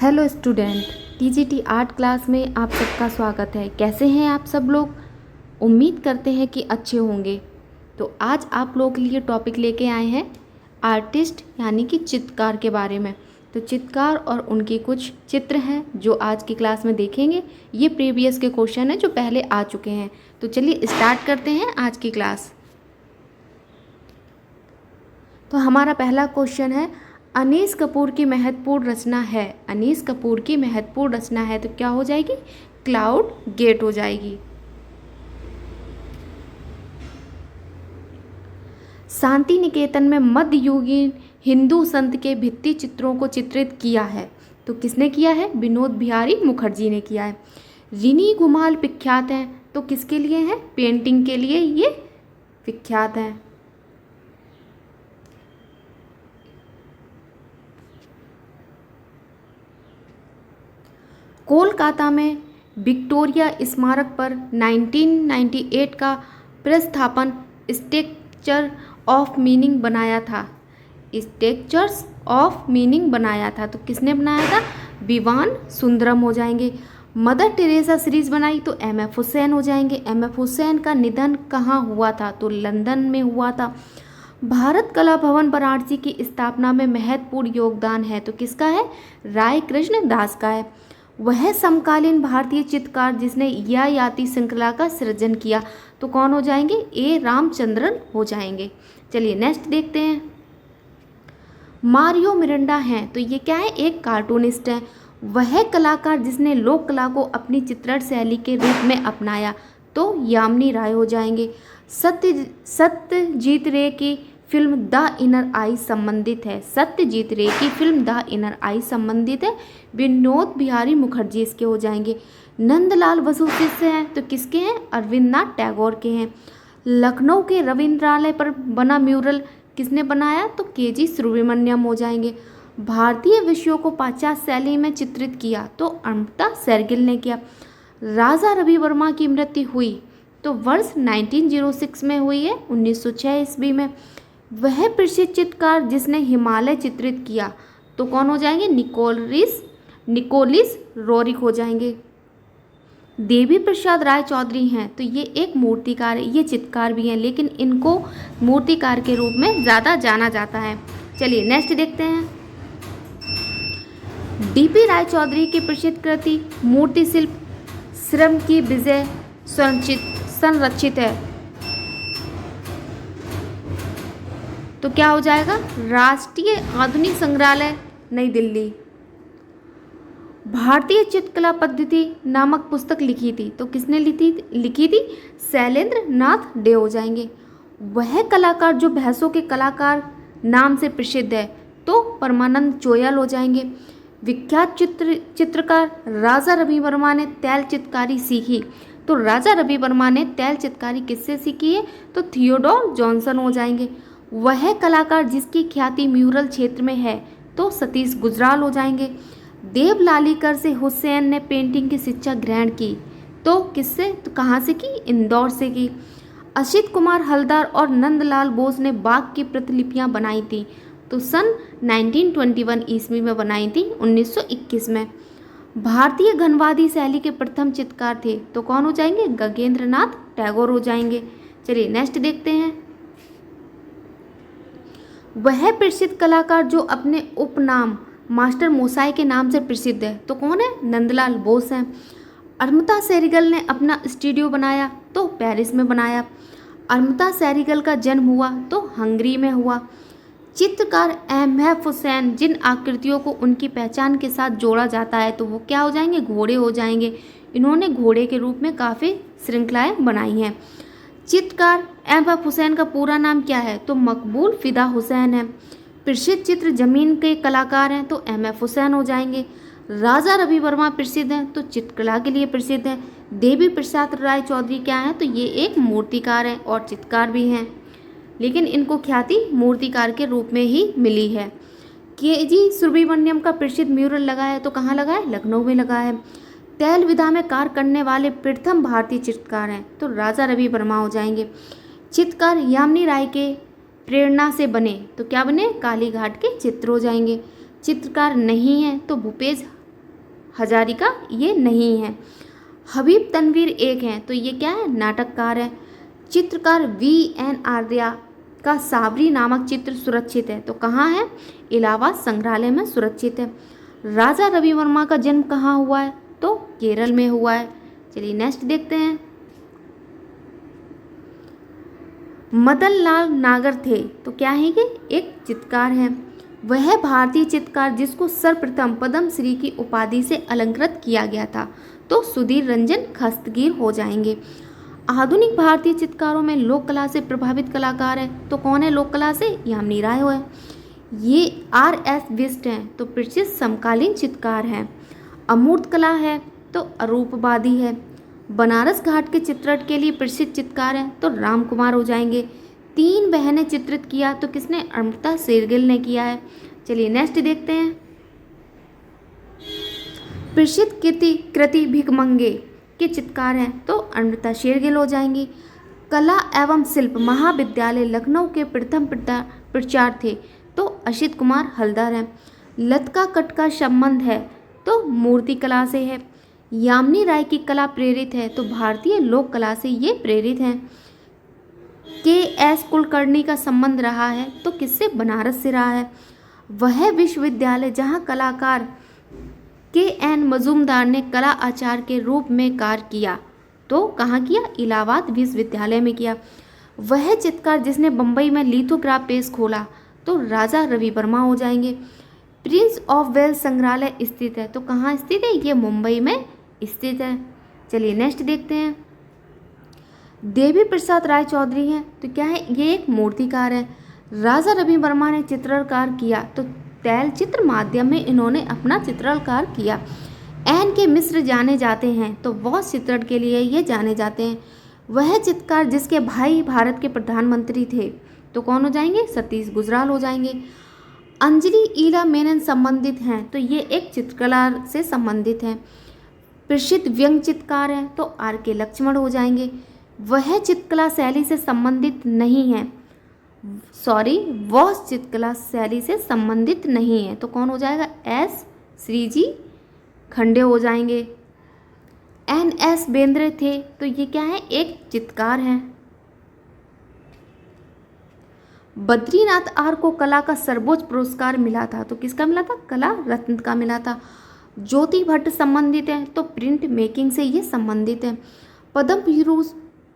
Hello student, TGT art class में आप सबका स्वागत है। कैसे हैं आप सब लोग? उम्मीद करते हैं कि अच्छे होंगे। तो आज आप लोगों के लिए टॉपिक लेके आए हैं आर्टिस्ट यानी कि चित्रकार के बारे में। तो चित्रकार और उनके कुछ चित्र हैं जो आज की क्लास में देखेंगे। ये प्रीवियस के क्वेश्चन हैं जो पहले आ चुके हैं। तो चलिए स्टार्ट करते हैं आज की क्लास। तो हमारा पहला क्वेश्चन है, अनीस कपूर की महत्वपूर्ण रचना है। अनीस कपूर की महत्वपूर्ण रचना है तो क्या हो जाएगी? क्लाउड गेट हो जाएगी। शांति निकेतन में मध्ययुगीन हिंदू संत के भित्ति चित्रों को चित्रित किया है तो किसने किया है? विनोद बिहारी मुखर्जी ने किया है। ऋणी घुमाल विख्यात हैं तो किसके लिए हैं? पेंटिंग के लिए ये विख्यात हैं। कोलकाता में विक्टोरिया स्मारक पर 1998 का प्रतिस्थापन स्ट्रक्चर ऑफ मीनिंग बनाया था। स्ट्रक्चर्स ऑफ मीनिंग बनाया था तो किसने बनाया था? विवान सुंदरम हो जाएंगे। मदर टेरेसा सीरीज बनाई तो एम.एफ. हुसैन हो जाएंगे। एम.एफ. हुसैन का निधन कहाँ हुआ था? तो लंदन में हुआ था। भारत कला भवन वाराणसी की स्थापना में महत्वपूर्ण योगदान है तो किसका है? राय कृष्ण दास का है। वह समकालीन भारतीय चित्रकार जिसने यायाति श्रृंखला का सृजन किया तो कौन हो जाएंगे? ए रामचंद्रन हो जाएंगे। चलिए नेक्स्ट देखते हैं। मारियो मिरांडा हैं तो ये क्या है? एक कार्टूनिस्ट है। वह कलाकार जिसने लोक कला को अपनी चित्रण शैली के रूप में अपनाया तो यामिनी राय हो जाएंगे। सत्यजीत रे की फिल्म द इनर आई संबंधित है। सत्यजीत रे की फिल्म द इनर आई संबंधित है। विनोद बिहारी मुखर्जी इसके हो जाएंगे। नंदलाल बसु शिष्य हैं तो किसके हैं? अरविंद नाथ टैगोर के हैं। लखनऊ के रविंद्रालय पर बना म्यूरल किसने बनाया? तो के.जी. सुब्रमण्यम हो जाएंगे। भारतीय विषयों को पाश्चात्य शैली में चित्रित किया तो अमृता शेरगिल ने किया। राजा रवि वर्मा की मृत्यु हुई तो वर्ष 1906 में हुई है, 1906 ईस्वी में। वह प्रसिद्ध चित्रकार जिसने हिमालय चित्रित किया तो कौन हो जाएंगे? निकोलिस रोरिक हो जाएंगे। देवी प्रसाद राय चौधरी हैं तो ये एक मूर्तिकार है। ये चित्रकार भी हैं लेकिन इनको मूर्तिकार के रूप में ज़्यादा जाना जाता है। चलिए नेक्स्ट देखते हैं। डी.पी. राय चौधरी की प्रसिद्ध कृति मूर्ति शिल्प श्रम की विजय संरक्षित है तो क्या हो जाएगा? राष्ट्रीय आधुनिक संग्रहालय नई दिल्ली। भारतीय चित्रकला पद्धति नामक पुस्तक लिखी थी तो किसने लिखी थी? शैलेंद्र नाथ डे हो जाएंगे। वह कलाकार जो भैंसों के कलाकार नाम से प्रसिद्ध है तो परमानंद चोयल हो जाएंगे। विख्यात चित्रकार राजा रवि वर्मा ने तैल चित्रकारी सीखी तो राजा रवि वर्मा ने तैल चित्रकारी किससे सीखी है? तो थियोडोर जॉनसन हो जाएंगे। वह कलाकार जिसकी ख्याति म्यूरल क्षेत्र में है तो सतीश गुजराल हो जाएंगे। देवलालीकर से हुसैन ने पेंटिंग की शिक्षा ग्रहण की तो किससे? तो कहाँ से की? इंदौर से की। असित कुमार हलदर और नंदलाल बोस ने बाघ की प्रतिलिपियां बनाई थी तो सन 1921 ईस्वी में बनाई थी, 1921 में। भारतीय घनवादी शैली के प्रथम चित्रकार थे तो कौन हो जाएंगे? गगनेंद्र नाथ टैगोर हो जाएंगे। चलिए नेक्स्ट देखते हैं। वह प्रसिद्ध कलाकार जो अपने उपनाम मास्टर मोसाई के नाम से प्रसिद्ध है तो कौन है? नंदलाल बोस हैं। अमृता शेरगिल ने अपना स्टूडियो बनाया तो पेरिस में बनाया। अमृता शेरगिल का जन्म हुआ तो हंगरी में हुआ। चित्रकार एम.एफ. हुसैन जिन आकृतियों को उनकी पहचान के साथ जोड़ा जाता है तो वो क्या हो जाएंगे? घोड़े हो जाएंगे। इन्होंने घोड़े के रूप में काफ़ी श्रृंखलाएं बनाई हैं। चित्रकार एम.एफ. हुसैन का पूरा नाम क्या है? तो मकबूल फिदा हुसैन है। प्रसिद्ध चित्र जमीन के कलाकार हैं तो एम.एफ. हुसैन हो जाएंगे। राजा रवि वर्मा प्रसिद्ध हैं तो चित्रकला के लिए प्रसिद्ध है। देवी प्रसाद राय चौधरी क्या हैं? तो ये एक मूर्तिकार हैं और चित्रकार भी हैं लेकिन इनको ख्याति मूर्तिकार के रूप में ही मिली है। के.जी. सुब्रमण्यम का प्रसिद्ध म्यूरल लगा है तो कहाँ लगा है? लखनऊ में लगा है। तैल विधा में कार्य करने वाले प्रथम भारतीय चित्रकार हैं तो राजा रवि वर्मा हो जाएंगे। चित्रकार यामिनी राय के प्रेरणा से बने तो क्या बने? कालीघाट के चित्र हो जाएंगे। चित्रकार नहीं है तो भूपेश हजारिका ये नहीं है। हबीब तनवीर एक हैं, तो ये क्या है, नाटककार है। चित्रकार VN आर्या का साबरी नामक चित्र सुरक्षित है, तो कहाँ है, इलाहाबाद संग्रहालय में सुरक्षित है। राजा रवि वर्मा का जन्म कहाँ हुआ है, तो केरल में हुआ है। चलिए नेक्स्ट देखते हैं। मदन लाल नागर थे, तो क्या है कि एक चित्रकार है। वह भारतीय चित्रकार जिसको सर्वप्रथम पद्म श्री की उपाधि से अलंकृत किया गया था, तो सुधीर रंजन खस्तगीर हो जाएंगे। आधुनिक भारतीय चित्रकारों में लोक कला से प्रभावित कलाकार है, तो कौन है लोक कला से, यामिनी राय है। ये RS बिष्ट हैं, तो प्रसिद्ध समकालीन चित्रकार हैं। अमूर्त कला है, तो अरूपवादी है। बनारस घाट के चित्रण के लिए प्रसिद्ध चित्रकार हैं, तो राम कुमार हो जाएंगे। 3 बहनें चित्रित किया, तो किसने, अमृता शेरगिल ने किया है। चलिए नेक्स्ट देखते हैं। प्रसिद्ध कृति भिकमंगे के चित्रकार हैं, तो अमृता शेरगिल हो जाएंगी। कला एवं शिल्प महाविद्यालय लखनऊ के प्रथम प्राचार्य थे, तो असित कुमार हलदर हैं। लतका कट का संबंध है, तो मूर्ति कला से है। यामिनी राय की कला प्रेरित है, तो भारतीय लोक कला से ये प्रेरित हैं। KS कुलकर्णी का संबंध रहा है, तो किससे, बनारस से रहा है। वह विश्वविद्यालय जहाँ कलाकार KN मजूमदार ने कला आचार्य के रूप में कार्य किया, तो कहाँ किया, इलाहाबाद विश्वविद्यालय में किया। वह चित्रकार जिसने बम्बई में लिथोग्राफ पेश खोला, तो राजा रवि वर्मा हो जाएंगे। प्रिंस ऑफ वेल्स संग्रहालय स्थित है, तो कहाँ स्थित है, ये मुंबई में स्थित है। चलिए नेक्स्ट देखते हैं। देवी प्रसाद राय चौधरी हैं, तो क्या है, ये एक मूर्तिकार है। राजा रवि वर्मा ने चित्रकार किया, तो तैल चित्र माध्यम में इन्होंने अपना चित्रकार किया। NK मिश्र जाने जाते हैं, तो वॉश चित्रण के लिए ये जाने जाते हैं। वह चित्रकार जिसके भाई भारत के प्रधानमंत्री थे, तो कौन हो जाएंगे, सतीश गुजराल हो जाएंगे। अंजलि ईला मेनन संबंधित हैं, तो ये एक चित्रकला से संबंधित हैं। प्रसिद्ध व्यंग्य चित्रकार हैं, तो RK लक्ष्मण हो जाएंगे। वह चित्रकला शैली से संबंधित नहीं है, वह चित्रकला शैली से संबंधित नहीं है, तो कौन हो जाएगा, S श्रीजी खंडे हो जाएंगे। NS बेंद्रे थे, तो ये क्या है, एक चित्रकार हैं। बद्रीनाथ R को कला का सर्वोच्च पुरस्कार मिला था, तो किसका मिला था, कला रत्न का मिला था। ज्योति भट्ट संबंधित है, तो प्रिंट मेकिंग से ये संबंधित है।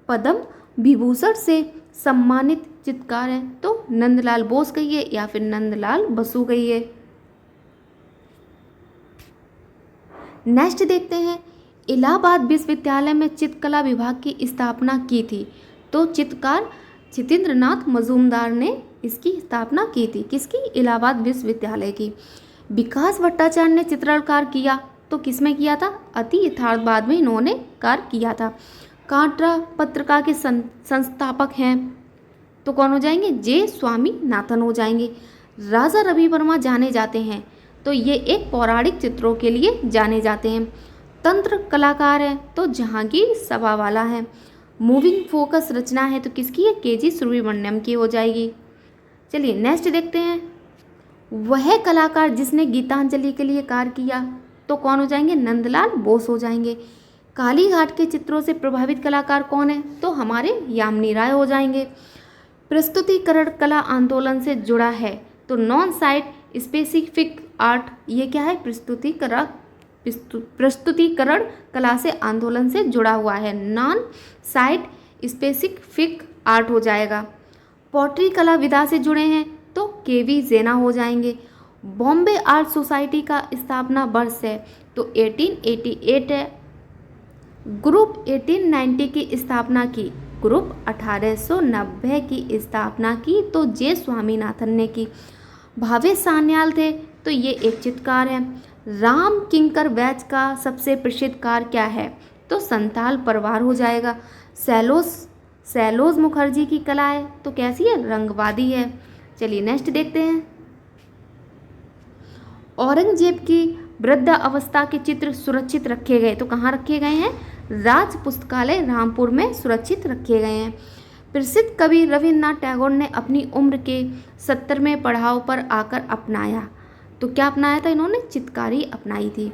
पद्म विभूषण से सम्मानित चित्रकार हैं, तो नंदलाल बोस कहिए या फिर नंदलाल बसु कहिए। नेक्स्ट देखते हैं। इलाहाबाद विश्वविद्यालय में चित्रकला विभाग की स्थापना की थी, तो चित्रकार क्षितिन्द्रनाथ मजूमदार ने इसकी स्थापना की थी, किसकी, इलाहाबाद विश्वविद्यालय की। विकास भट्टाचार्य ने चित्रकार किया, तो किसमें किया था, अति यथार्थवाद में इन्होंने कार्य किया था। कांटरा पत्रिका के संस्थापक हैं, तो कौन हो जाएंगे, J स्वामीनाथन हो जाएंगे। राजा रवि वर्मा जाने जाते हैं, तो ये एक पौराणिक चित्रों के लिए जाने जाते हैं। तंत्र कलाकार है, तो जहांगीर सभावाला है। मूविंग फोकस रचना है, तो किसकी है, KG सुब्रमण्यम की हो जाएगी। चलिए नेक्स्ट देखते हैं। वह कलाकार जिसने गीतांजलि के लिए कार्य किया, तो कौन हो जाएंगे, नंदलाल बोस हो जाएंगे। काली घाट के चित्रों से प्रभावित कलाकार कौन है, तो हमारे यामिनी राय हो जाएंगे। प्रस्तुतिकरण कला आंदोलन से जुड़ा है, तो नॉन साइट स्पेसिफिक आर्ट, ये क्या है, प्रस्तुतिकरण कला से आंदोलन से जुड़ा हुआ है, नॉन साइट स्पेसिफिक आर्ट हो जाएगा। पॉटरी कला विधा से जुड़े हैं, तो KV जेना हो जाएंगे। बॉम्बे आर्ट सोसाइटी का स्थापना वर्ष है, तो 1888 है। ग्रुप 1890 की स्थापना की, ग्रुप 1890 की स्थापना की, तो J स्वामीनाथन ने की। भावे सान्याल थे, तो ये एक चित्रकार है। राम किंकर वैच का सबसे प्रसिद्ध कार्य क्या है, तो संताल परिवार हो जाएगा। सैलोज मुखर्जी की कला है, तो कैसी है, रंगवादी है। चलिए नेक्स्ट देखते हैं। औरंगजेब की वृद्ध अवस्था के चित्र सुरक्षित रखे गए, तो कहाँ रखे गए हैं, राज पुस्तकालय रामपुर में सुरक्षित रखे गए हैं। प्रसिद्ध कवि रविन्द्रनाथ टैगोर ने अपनी उम्र के 70वें पड़ाव पर आकर अपनाया, तो क्या अपनाया था इन्होंने, चित्रकारी अपनाई थी।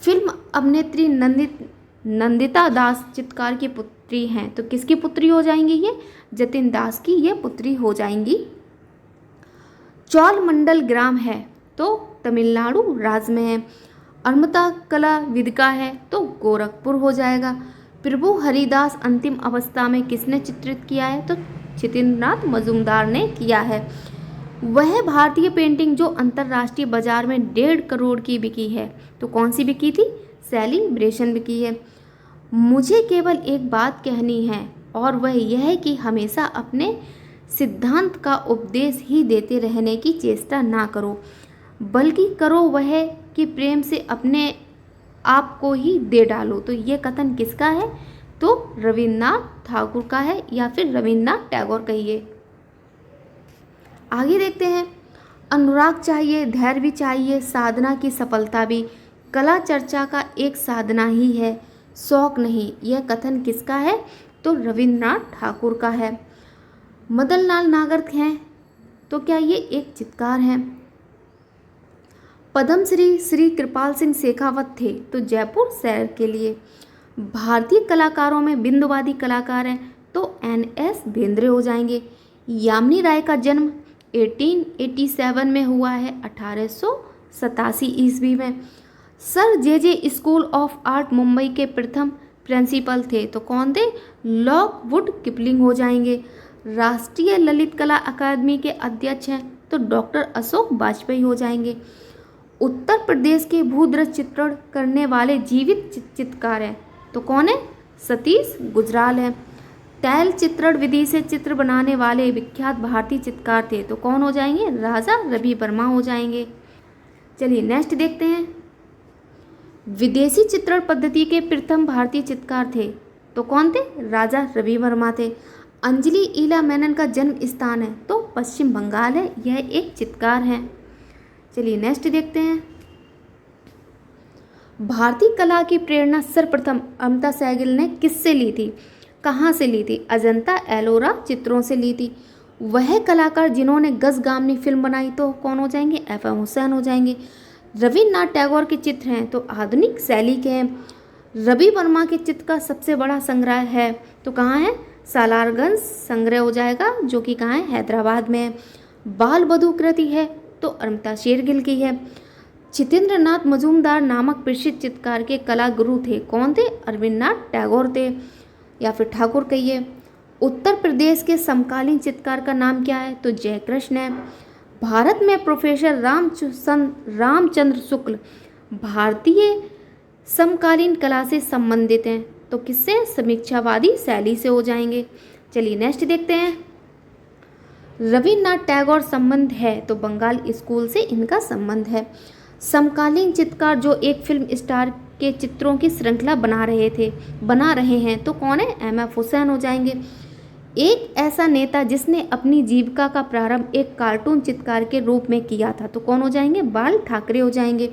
फिल्म अभिनेत्री नंदिता दास चित्कार की पुत्री हैं, तो किसकी पुत्री हो जाएंगी ये? जतिन दास की ये पुत्री हो जाएंगी। चौलमंडल ग्राम है तो तमिलनाडु राज्य में है। अमृता कला विदिका है तो गोरखपुर हो जाएगा। प्रभु हरिदास अंतिम अवस्था में किसने चित्रित किया है? तो छितेंद्रनाथ मजूमदार ने किया है। वह भारतीय पेंटिंग जो अंतर्राष्ट्रीय बाजार में 1.5 करोड़ की बिकी है, तो कौन सी बिकी थी? सेलिब्रेशन बिकी है। मुझे केवल एक बात कहनी है और वह यह है कि हमेशा अपने सिद्धांत का उपदेश ही देते रहने की चेष्टा ना करो, बल्कि करो वह कि प्रेम से अपने आप को ही दे डालो। तो ये कथन किसका है? तो रविन्द्रनाथ ठाकुर का है, या फिर रविन्द्रनाथ टैगोर कहिए। आगे देखते हैं। अनुराग चाहिए, धैर्य भी चाहिए, साधना की सफलता भी। कला चर्चा का एक साधना ही है, शौक नहीं। यह कथन किसका है? तो रविन्द्रनाथ ठाकुर का है। मदन लाल नागर हैं, तो क्या ये एक चित्रकार हैं? पद्मश्री श्री कृपाल सिंह शेखावत थे, तो जयपुर शहर के लिए। भारतीय कलाकारों में बिंदुवादी कलाकार हैं, तो NS बेंद्रे हो जाएंगे। यामिनी राय का जन्म 1887 में हुआ है, 1887 ईस्वी में। Sir JJ school of art Mumbai के प्रथम प्रिंसिपल थे, तो कौन थे? लॉकवुड किपलिंग हो जाएंगे। राष्ट्रीय ललित कला अकादमी के अध्यक्ष हैं, तो डॉक्टर अशोक वाजपेयी हो जाएंगे। उत्तर प्रदेश के भूदृश्य चित्रण करने वाले जीवित चित्रकार हैं, तो कौन है? सतीश गुजराल है। तैल चित्रण विधि से चित्र बनाने वाले विख्यात भारतीय चित्रकार थे, तो कौन हो जाएंगे? राजा रवि वर्मा हो जाएंगे। चलिए नेक्स्ट देखते हैं। विदेशी चित्रण पद्धति के प्रथम भारतीय चित्रकार थे, तो कौन थे? राजा रवि वर्मा थे। अंजलि ईला मेनन का जन्म स्थान है, तो पश्चिम बंगाल है। यह एक चित्रकार है। चलिए नेक्स्ट देखते हैं। भारतीय कला की प्रेरणा सर्वप्रथम अमृता सहगल ने किससे ली थी? कहाँ से ली थी? अजंता एलोरा चित्रों से ली थी। वह कलाकार जिन्होंने गजगामनी फिल्म बनाई, तो कौन हो जाएंगे? FM हुसैन हो जाएंगे। रविन्द्रनाथ टैगोर के चित्र हैं, तो आधुनिक शैली के हैं। रवि वर्मा के चित्र का सबसे बड़ा संग्रह है, तो कहाँ है? सालारगंज संग्रह हो जाएगा, जो कि कहाँ है? हैदराबाद में है। बाल बधू कृति है, तो अमृता शेरगिल की है। छितेंद्रनाथ मजूमदार नामक प्रसिद्ध चित्रकार के कला गुरु थे, कौन थे? रविन्द्रनाथ टैगोर थे, या फिर ठाकुर कहिए। उत्तर प्रदेश के समकालीन चित्रकार का नाम क्या है? तो जयकृष्ण है। भारत में प्रोफेसर रामचंद्र शुक्ल भारतीय समकालीन कला से संबंधित हैं, तो किससे? समीक्षावादी शैली से हो जाएंगे। चलिए नेक्स्ट देखते हैं। रविन्द्रनाथ टैगोर संबंध है, तो बंगाल स्कूल से इनका संबंध है। समकालीन चित्रकार जो एक फिल्म स्टार के चित्रों की श्रृंखला बना रहे हैं, तो कौन है? MF हुसैन हो जाएंगे। एक ऐसा नेता जिसने अपनी जीविका का प्रारंभ एक कार्टून चित्रकार के रूप में किया था, तो कौन हो जाएंगे? बाल ठाकरे हो जाएंगे।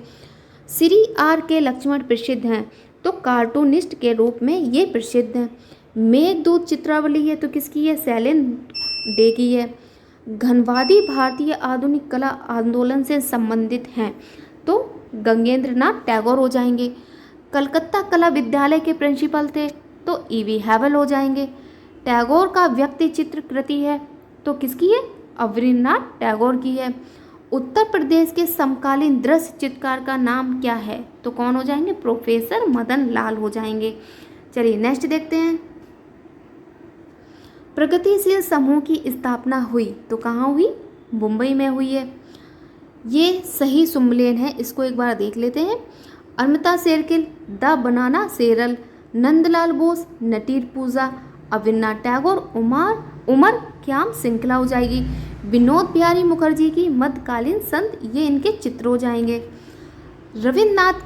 श्री RK लक्ष्मण प्रसिद्ध हैं, तो कार्टूनिस्ट के रूप में ये प्रसिद्ध हैं। मेघदूत चित्रावली है, तो किसकी है? शैलेन डे की है। घनवादी भारतीय आधुनिक कला आंदोलन से संबंधित हैं, तो गंगेंद्रनाथ टैगोर हो जाएंगे। कलकत्ता कला विद्यालय के प्रिंसिपल थे, तो EV हैवल हो जाएंगे। टैगोर का व्यक्ति चित्र कृति है, तो किसकी है? अवनींद्रनाथ टैगोर की है। उत्तर प्रदेश के समकालीन दृश्य चित्रकार का नाम क्या है? तो कौन हो जाएंगे? प्रोफेसर मदन लाल हो जाएंगे। चलिए नेक्स्ट देखते हैं। प्रगतिशील समूह की स्थापना हुई, तो कहाँ हुई? मुंबई में हुई है। ये सही सुमेलन है, इसको एक बार देख लेते हैं। अमृता शेरगिल, द बनाना शेरल, नंदलाल बोस, नटीर पूजा, अविनाश टैगोर, उमर ख्याम श्रृंखला हो जाएगी। विनोद बिहारी मुखर्जी की मध्यकालीन संत, ये इनके चित्र हो जाएंगे। रविन्द्रनाथ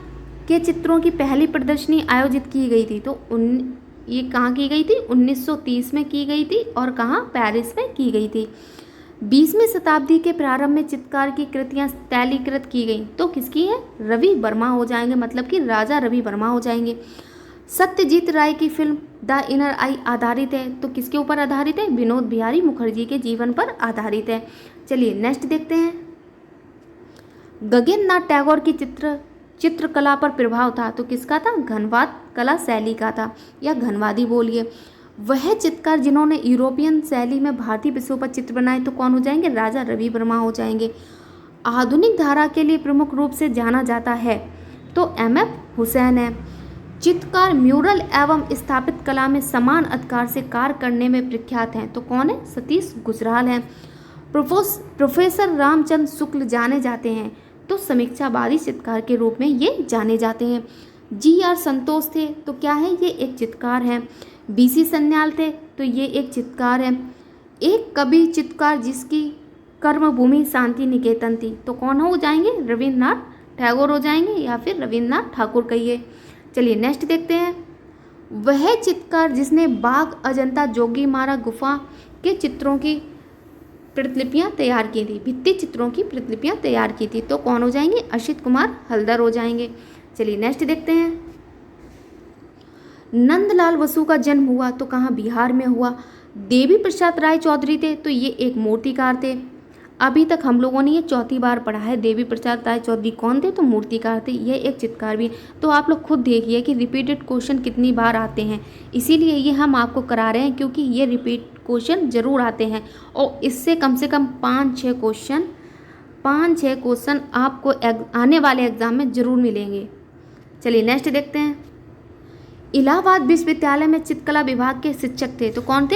के चित्रों की पहली प्रदर्शनी आयोजित की गई थी, तो ये कहाँ की गई थी? 1930 में की गई थी, और कहाँ? पेरिस में की गई थी। 20वीं शताब्दी के प्रारंभ में चित्रकार की कृतियाँ तैलीकृत की गई, तो किसकी है? रवि वर्मा हो जाएंगे, मतलब कि राजा रवि वर्मा हो जाएंगे। सत्यजीत राय की फिल्म द इनर आई आधारित है, तो किसके ऊपर आधारित है? विनोद बिहारी मुखर्जी के जीवन पर आधारित है। चलिए नेक्स्ट देखते हैं। गगनेन्द्र नाथ टैगोर की चित्र चित्रकला पर प्रभाव था तो किसका था? घनवाद कला शैली का था, या घनवादी बोलिए। वह चित्रकार जिन्होंने यूरोपियन शैली में भारतीय विषयों पर चित्र बनाए तो कौन हो जाएंगे? राजा रवि वर्मा हो जाएंगे। आधुनिक धारा के लिए प्रमुख रूप से जाना जाता है तो एम.एफ. हुसैन है। चित्रकार म्यूरल एवं स्थापित कला में समान अधिकार से कार्य करने में प्रख्यात हैं तो कौन है? सतीश गुजराल हैं। प्रोफेसर रामचंद्र शुक्ल जाने जाते हैं तो समीक्षावादी चित्रकार के रूप में ये जाने जाते हैं। जी.आर. संतोष थे तो क्या है? ये एक चित्रकार हैं। बी.सी. सन्याल थे तो ये एक चित्रकार हैं। एक कवि चित्रकार जिसकी कर्मभूमि शांति निकेतन थी तो कौन हो जाएंगे? रविन्द्रनाथ टैगोर हो जाएंगे, या फिर रविन्द्रनाथ ठाकुर कहिए। चलिए नेक्स्ट देखते हैं। वह चित्रकार जिसने बाघ, अजंता, जोगीमारा गुफा के चित्रों की प्रतिलिपियां तैयार की थी, भित्ति चित्रों की प्रतिलिपियां तैयार की थी तो कौन हो जाएंगे? असित कुमार हलदर हो जाएंगे। चलिए नेक्स्ट देखते हैं। नंदलाल बसु का जन्म हुआ तो कहाँ? बिहार में हुआ। देवी प्रसाद राय चौधरी थे तो ये एक मूर्तिकार थे। अभी तक हम लोगों ने ये चौथी बार पढ़ा है। देवी प्रसाद राय चौधरी कौन थे? तो मूर्तिकार थे। ये एक चित्रकार भी। तो आप लोग खुद देखिए कि रिपीटेड क्वेश्चन कितनी बार आते हैं, इसीलिए ये हम आपको करा रहे हैं क्योंकि ये रिपीट क्वेश्चन जरूर आते हैं और इससे कम से कम 5-6 क्वेश्चन आपको आने वाले एग्जाम में जरूर मिलेंगे। चलिए नेक्स्ट देखते हैं। इलाहाबाद विश्वविद्यालय में चित्रकला विभाग के शिक्षक थे तो कौन थे?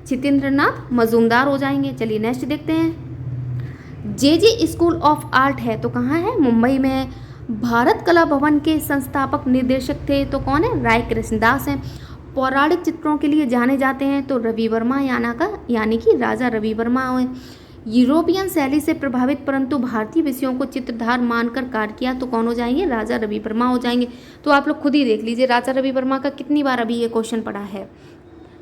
छितेंद्रनाथ मजूमदार हो जाएंगे। चलिए नेक्स्ट देखते हैं। जे स्कूल ऑफ आर्ट है तो कहाँ है? मुंबई में है। भारत कला भवन के संस्थापक निर्देशक थे तो कौन है? राय कृष्णदास हैं। पौराणिक चित्रों के लिए जाने जाते हैं तो रवि वर्मा यानी कि राजा रवि वर्मा हुए। यूरोपियन शैली से प्रभावित परंतु भारतीय विषयों को चित्रधार मानकर कार्य किया तो कौन हो जाएंगे? राजा रवि वर्मा हो जाएंगे। तो आप लोग खुद ही देख लीजिए राजा रवि वर्मा का कितनी बार अभी ये क्वेश्चन पड़ा है।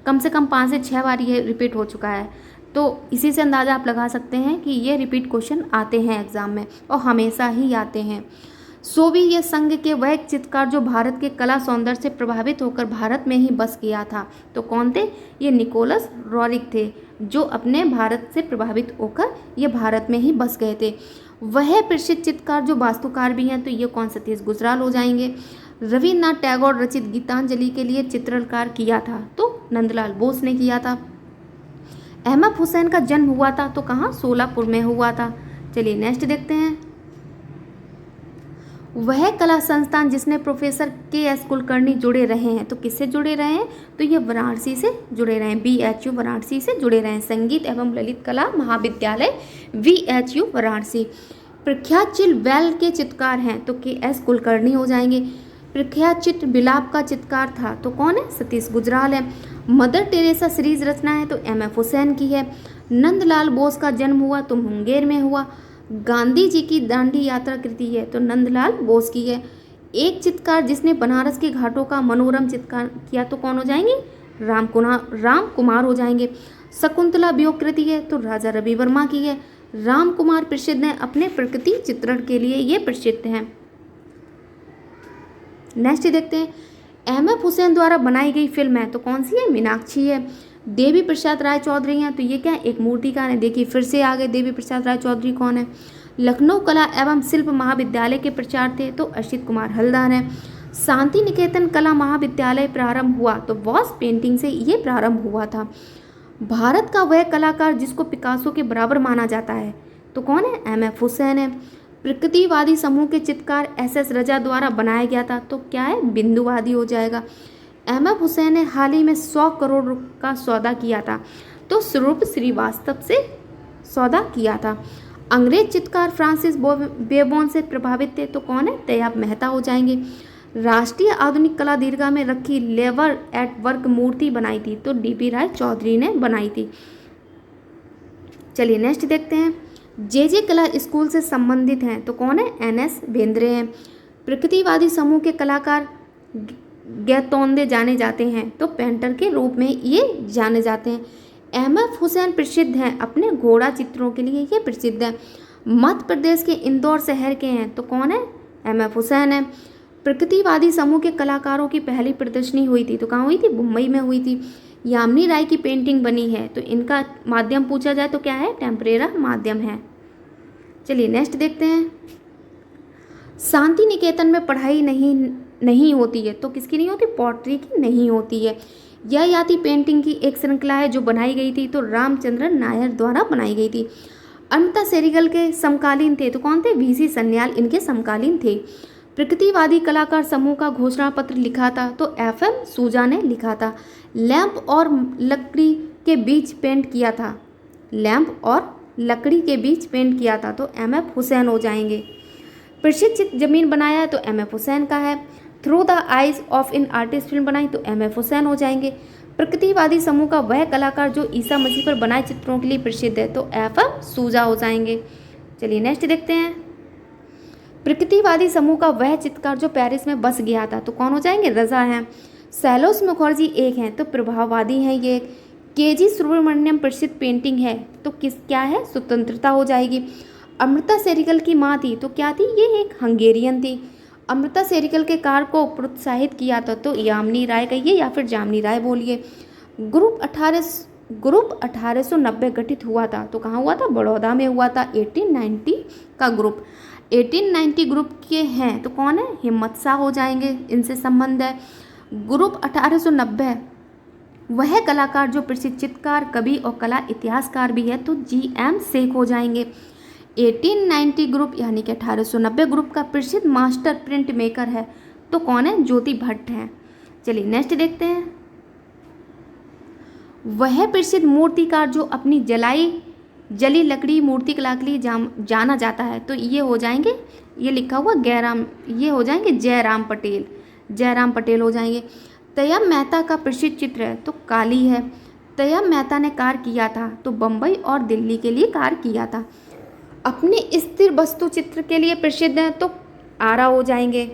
कम से कम 5 से 6 बार ये रिपीट हो चुका है। तो इसी से अंदाज़ा आप लगा सकते हैं कि ये रिपीट क्वेश्चन आते हैं एग्जाम में और हमेशा ही आते हैं। सोवियत संघ के वह चित्रकार जो भारत के कला सौंदर्य से प्रभावित होकर भारत में ही बस गया था तो कौन थे? ये निकोलस रोरिक थे, जो अपने भारत से प्रभावित होकर ये भारत में ही बस गए थे। वह प्रसिद्ध चित्रकार जो वास्तुकार भी हैं तो ये कौन? सतीश गुजराल हो जाएंगे। रविन्द्रनाथ टैगोर रचित गीतांजलि के लिए चित्रकार किया था तो नंदलाल बोस ने किया था। एम.एफ. हुसैन का जन्म हुआ था तो कहाँ? सोलापुर में हुआ था। चलिए नेक्स्ट देखते हैं। वह कला संस्थान जिसने प्रोफेसर के.एस. कुलकर्णी जुड़े रहे हैं तो किससे जुड़े रहे हैं? तो ये वाराणसी से जुड़े रहे हैं। BHU वाराणसी से जुड़े रहे हैं। संगीत एवं ललित कला महाविद्यालय VHU वाराणसी। प्रख्यात चिल वेल के चित्रकार हैं तो के.एस. कुलकर्णी हो जाएंगे। प्रख्यात चित्र बिलाप का चित्रकार था तो कौन है? सतीश गुजराल है। मदर टेरेसा सीरीज रचना है तो एम.एफ. हुसैन की है। नंदलाल बोस का जन्म हुआ तो मुंगेर में हुआ। गांधी जी की दांडी यात्रा कृति है तो नंदलाल बोस की है। एक चित्रकार जिसने बनारस के घाटों का मनोरम चित्रकार किया तो कौन हो जाएंगे? राम कुमार हो जाएंगे। शकुंतला वियोग कृति है तो राजा रवि वर्मा की है। राम कुमार प्रसिद्ध हैं अपने प्रकृति चित्रण के लिए, ये प्रसिद्ध हैं। नेक्स्ट देखते हैं। एम.एफ. हुसैन द्वारा बनाई गई फिल्म है तो कौन सी है? मीनाक्षी है। देवी प्रसाद राय चौधरी हैं तो ये क्या है? एक मूर्तिकार है। देखिए फिर से आ गए देवी प्रसाद राय चौधरी कौन है? लखनऊ कला एवं शिल्प महाविद्यालय के प्राचार्य थे तो असित कुमार हलदर हैं। शांति निकेतन कला महाविद्यालय प्रारंभ हुआ तो वॉस पेंटिंग से ये प्रारंभ हुआ था। भारत का वह कलाकार जिसको पिकासो के बराबर माना जाता है तो कौन है? एम.एफ. हुसैन है। प्रकृतिवादी समूह के चित्रकार S.S. रजा द्वारा बनाया गया था तो क्या है? बिंदुवादी हो जाएगा। एम.एफ. हुसैन ने हाल ही में 100 करोड़ का सौदा किया था तो स्वरूप श्रीवास्तव से सौदा किया था। अंग्रेज चित्रकार फ्रांसिस बेबोन से प्रभावित थे तो कौन है? तैयब मेहता हो जाएंगे। राष्ट्रीय आधुनिक कला दीर्घा में रखी लेबर एट वर्क मूर्ति बनाई थी तो D.P. राय चौधरी ने बनाई थी। चलिए नेक्स्ट देखते हैं। जे कला स्कूल से संबंधित हैं तो कौन है? N.S. बेंद्रे हैं। प्रकृतिवादी समूह के कलाकार गैतोंदे जाने जाते हैं तो पेंटर के रूप में ये जाने जाते हैं। एम.एफ. हुसैन प्रसिद्ध हैं अपने घोड़ा चित्रों के लिए, ये प्रसिद्ध है। मध्य प्रदेश के इंदौर शहर के हैं तो कौन है? एम.एफ. हुसैन है। प्रकृतिवादी समूह के कलाकारों की पहली प्रदर्शनी हुई थी तो कहाँ हुई थी? मुंबई में हुई थी। यामिनी राय की पेंटिंग बनी है तो इनका माध्यम पूछा जाए तो क्या है? टेम्परेरा माध्यम है। चलिए नेक्स्ट देखते हैं। शांति निकेतन में पढ़ाई नहीं होती है, तो किसकी नहीं होती? पोट्री की नहीं होती है। यह याति पेंटिंग की एक श्रृंखला है जो बनाई गई थी, तो रामचंद्रन नायर द्वारा बनाई गई थी। अमृता सेरिगल के समकालीन थे, तो कौन थे? वीसी सन्याल इनके समकालीन थे। प्रकृतिवादी कलाकार समूह का घोषणा पत्र लिखा था, तो FM सूजा ने लिखा था। लैंप और लकड़ी के बीच पेंट किया था, लैंप और लकड़ी के बीच पेंट किया था, तो MF हुसैन हो जाएंगे। प्रसिद्ध चित्र जमीन बनाया है, तो MF हुसैन का है। Through the eyes of in artist film बनाई, तो MF हुसैन हो जाएंगे। प्रकृतिवादी समूह का वह कलाकार जो ईसा मसीह पर बनाए चित्रों के लिए प्रसिद्ध है, तो FM सूजा हो जाएंगे। चलिए नेक्स्ट देखते हैं। प्रकृतिवादी समूह का वह चित्रकार जो पेरिस में बस गया था, तो कौन हो जाएंगे? रजा हैं। सैलोस मुखर्जी एक हैं, तो प्रभाववादी हैं ये। KG सुब्रमण्यम प्रसिद्ध पेंटिंग है, तो क्या है? स्वतंत्रता हो जाएगी। अमृता सेरिगल की माँ थी, तो क्या थी? ये एक हंगेरियन थी। अमृता सेरिगल के कार्य को प्रोत्साहित किया था, तो यामिनी राय कहिए या फिर जामिनी राय बोलिए। ग्रुप 1890 गठित हुआ था, तो कहाँ हुआ था? बड़ौदा में हुआ था। 1890 का ग्रुप, 1890 ग्रुप के हैं, तो कौन है? हिम्मत शाह हो जाएंगे, इनसे संबंध है। ग्रुप 1890 वह कलाकार जो प्रसिद्ध चित्रकार, कवि और कला इतिहासकार भी है, तो GM शेख हो जाएंगे। 1890 ग्रुप यानी कि 1890 ग्रुप का प्रसिद्ध मास्टर प्रिंट मेकर है, तो कौन है? ज्योति भट्ट है। चलिए नेक्स्ट देखते हैं। वह प्रसिद्ध मूर्तिकार जो अपनी जली लकड़ी मूर्ति कला के लिए जाना जाता है, तो ये हो जाएंगे, ये लिखा हुआ ये हो जाएंगे जयराम पटेल हो जाएंगे। तैयब मेहता का प्रसिद्ध चित्र है, तो काली है। तैयब मेहता ने कार्य किया था, तो बम्बई और दिल्ली के लिए कार्य किया था। अपने स्थिर वस्तु चित्र के लिए प्रसिद्ध हैं, तो आरा हो जाएंगे।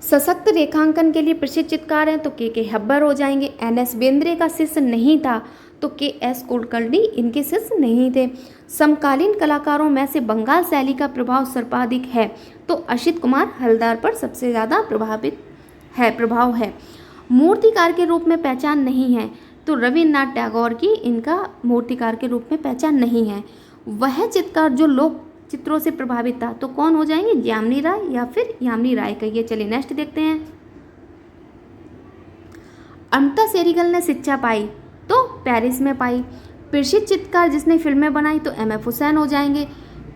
सशक्त रेखांकन के लिए प्रसिद्ध चित्रकार हैं, तो के हब्बर हो जाएंगे। NS बेंद्रे का शिष्य नहीं था, तो KS कुलकर्णी इनके शिष्य नहीं थे। समकालीन कलाकारों में से बंगाल शैली का प्रभाव सर्वाधिक है, तो असित कुमार हलदर पर सबसे ज़्यादा प्रभाव है। मूर्तिकार के रूप में पहचान नहीं है, तो रविन्द्रनाथ टैगोर की इनका मूर्तिकार के रूप में पहचान नहीं है। वह चित्रकार जो लोक चित्रों से प्रभावित था, तो कौन हो जाएंगे? जामिनी राय या फिर यामिनी राय कहिए। चलिए नेक्स्ट देखते हैं। अमृता सेरिगल ने शिक्षा पाई, तो पेरिस में पाई। प्रसिद्ध चित्रकार जिसने फिल्में बनाई, तो MF हुसैन हो जाएंगे।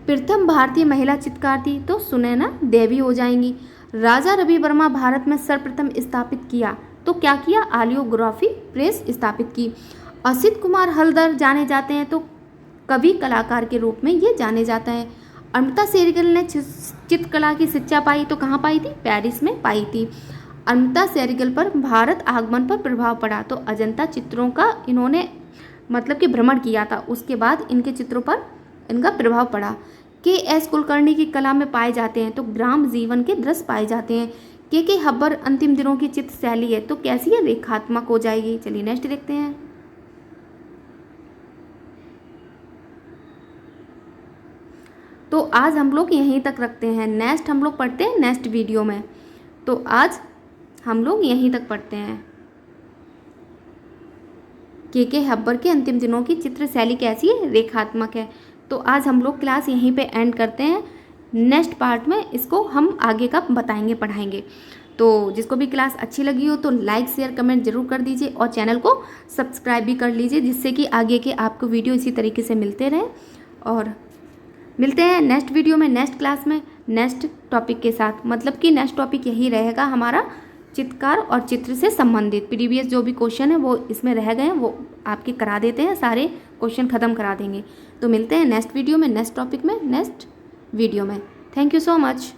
प्रथम भारतीय महिला चित्रकार थी, तो सुनैना देवी हो जाएंगी। राजा रवि वर्मा भारत में सर्वप्रथम स्थापित किया, तो क्या किया? आलियोग्राफी प्रेस स्थापित की। असित कुमार हलदर जाने जाते हैं, तो कवि कलाकार के रूप में ये जाने जाता है। अमृता सेरिगल ने चित्रकला की शिक्षा पाई, तो कहाँ पाई थी? पेरिस में पाई थी। अमृता सेरिगल पर भारत आगमन पर प्रभाव पड़ा, तो अजंता चित्रों का इन्होंने मतलब कि भ्रमण किया था, उसके बाद इनके चित्रों पर इनका प्रभाव पड़ा। KS कुलकर्णी की कला में पाए जाते हैं, तो ग्राम जीवन के दृश्य पाए जाते हैं। के हब्बर अंतिम दिनों की चित्र शैली है, तो कैसी है? रेखात्मक हो जाएगी। चलिए नेक्स्ट देखते हैं। तो आज हम लोग यहीं तक रखते हैं, नेक्स्ट हम लोग पढ़ते हैं नेक्स्ट वीडियो में। तो आज हम लोग यहीं तक पढ़ते हैं। के हब्बर के अंतिम दिनों की चित्र शैली कैसी है? रेखात्मक है। तो आज हम लोग क्लास यहीं पे एंड करते हैं। नेक्स्ट पार्ट में इसको हम आगे का बताएंगे, पढ़ाएंगे। तो जिसको भी क्लास अच्छी लगी हो तो लाइक शेयर कमेंट जरूर कर दीजिए और चैनल को सब्सक्राइब भी कर लीजिए, जिससे कि आगे के आपको वीडियो इसी तरीके से मिलते रहें। और मिलते हैं नेक्स्ट वीडियो में, नेक्स्ट क्लास में, नेक्स्ट टॉपिक के साथ। मतलब कि नेक्स्ट टॉपिक यही रहेगा हमारा, चित्रकार और चित्र से संबंधित प्रीवियस जो भी क्वेश्चन है वो इसमें रह गए हैं, वो आपके करा देते हैं, सारे क्वेश्चन ख़त्म करा देंगे। तो मिलते हैं नेक्स्ट वीडियो में, नेक्स्ट टॉपिक में, नेक्स्ट वीडियो में। Thank you so much.